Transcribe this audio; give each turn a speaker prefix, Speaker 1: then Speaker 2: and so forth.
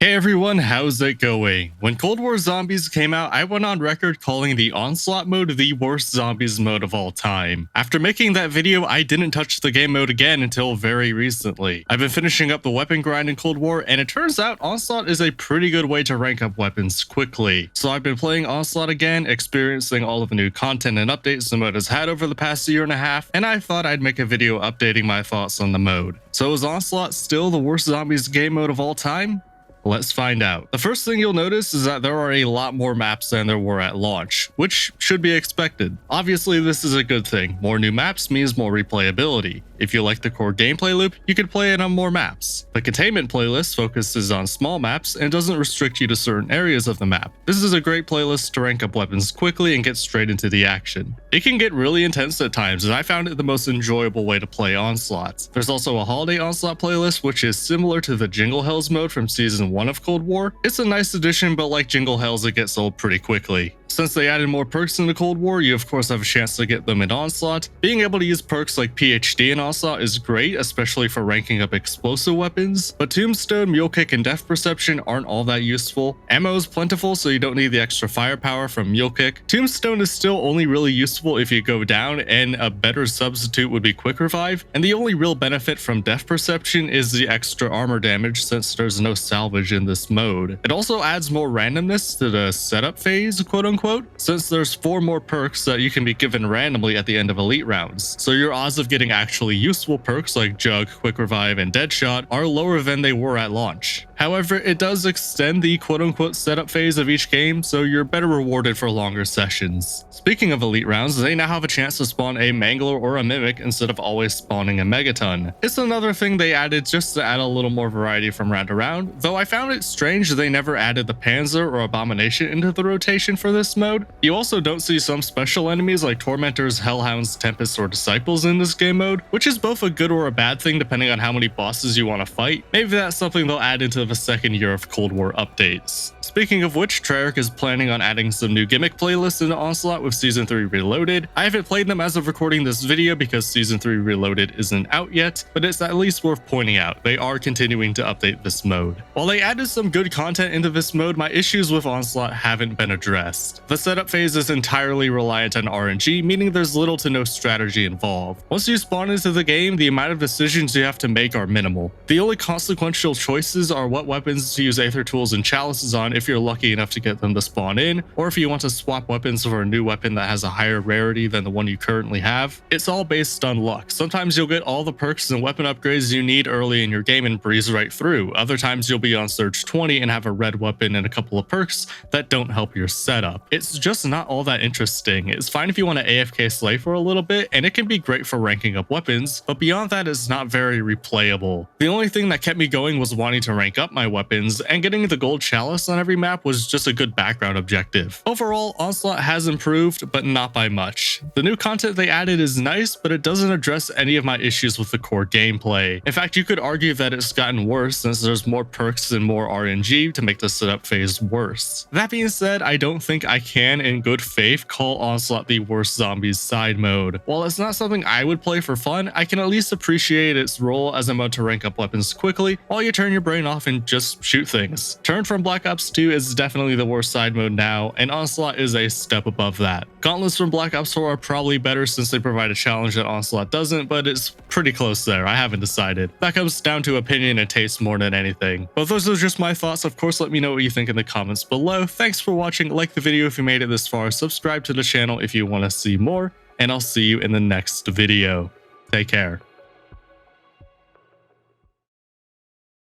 Speaker 1: Hey everyone, how's it going? When Cold War Zombies came out, I went on record calling the Onslaught mode the worst zombies mode of all time. After making that video, I didn't touch the game mode again until very recently. I've been finishing up the weapon grind in Cold War, and it turns out Onslaught is a pretty good way to rank up weapons quickly. So I've been playing Onslaught again, experiencing all of the new content and updates the mode has had over the past year and a half, and I thought I'd make a video updating my thoughts on the mode. So is Onslaught still the worst zombies game mode of all time? Let's find out. The first thing you'll notice is that there are a lot more maps than there were at launch, which should be expected. Obviously, this is a good thing. More new maps means more replayability. If you like the core gameplay loop, you can play it on more maps. The containment playlist focuses on small maps and doesn't restrict you to certain areas of the map. This is a great playlist to rank up weapons quickly and get straight into the action. It can get really intense at times, and I found it the most enjoyable way to play Onslaught. There's also a Holiday Onslaught playlist, which is similar to the Jingle Hells mode from Season 1 of Cold War. It's a nice addition, but like Jingle Hells, it gets old pretty quickly. Since they added more perks in the Cold War, you of course have a chance to get them in Onslaught. Being able to use perks like PhD in Onslaught is great, especially for ranking up explosive weapons, but Tombstone, Mule Kick, and Depth Perception aren't all that useful. Ammo is plentiful, so you don't need the extra firepower from Mule Kick. Tombstone is still only really useful if you go down, and a better substitute would be Quick Revive, and the only real benefit from Depth Perception is the extra armor damage since there's no salvage in this mode. It also adds more randomness to the setup phase, quote-unquote, since there's 4 more perks that you can be given randomly at the end of elite rounds, so your odds of getting actually useful perks like Jug, Quick Revive, and Deadshot are lower than they were at launch. However, it does extend the quote-unquote setup phase of each game, so you're better rewarded for longer sessions. Speaking of elite rounds, they now have a chance to spawn a Mangler or a Mimic instead of always spawning a Megaton. It's another thing they added just to add a little more variety from round to round, though I found it strange they never added the Panzer or Abomination into the rotation for this mode. You also don't see some special enemies like Tormentors, Hellhounds, Tempests, or Disciples in this game mode, which is both a good or a bad thing depending on how many bosses you want to fight. Maybe that's something they'll add into the second year of Cold War updates. Speaking of which, Treyarch is planning on adding some new gimmick playlists into Onslaught with Season 3 Reloaded. I haven't played them as of recording this video because Season 3 Reloaded isn't out yet, but it's at least worth pointing out. They are continuing to update this mode. While they added some good content into this mode, my issues with Onslaught haven't been addressed. The setup phase is entirely reliant on RNG, meaning there's little to no strategy involved. Once you spawn into the game, the amount of decisions you have to make are minimal. The only consequential choices are what weapons to use Aether Tools and Chalices on if you're lucky enough to get them to spawn in, or if you want to swap weapons for a new weapon that has a higher rarity than the one you currently have. It's all based on luck. Sometimes you'll get all the perks and weapon upgrades you need early in your game and breeze right through. Other times you'll be on Surge 20 and have a red weapon and a couple of perks that don't help your setup. It's just not all that interesting. It's fine if you want to AFK slay for a little bit, and it can be great for ranking up weapons, but beyond that it's not very replayable. The only thing that kept me going was wanting to rank up my weapons, and getting the gold chalice on every map was just a good background objective. Overall, Onslaught has improved, but not by much. The new content they added is nice, but it doesn't address any of my issues with the core gameplay. In fact, you could argue that it's gotten worse since there's more perks and more RNG to make the setup phase worse. That being said, I don't think I can, in good faith, call Onslaught the worst zombies side mode. While it's not something I would play for fun, I can at least appreciate its role as a mode to rank up weapons quickly while you turn your brain off and just shoot things. Turn from Black Ops 2 is definitely the worst side mode now, and Onslaught is a step above that. Gauntlets from Black Ops 4 are probably better since they provide a challenge that Onslaught doesn't, but it's pretty close there. I haven't decided. That comes down to opinion and taste more than anything. But those are just my thoughts. Of course, let me know what you think in the comments below. Thanks for watching. Like the video if you made it this far. Subscribe to the channel if you want to see more, and I'll see you in the next video. Take care.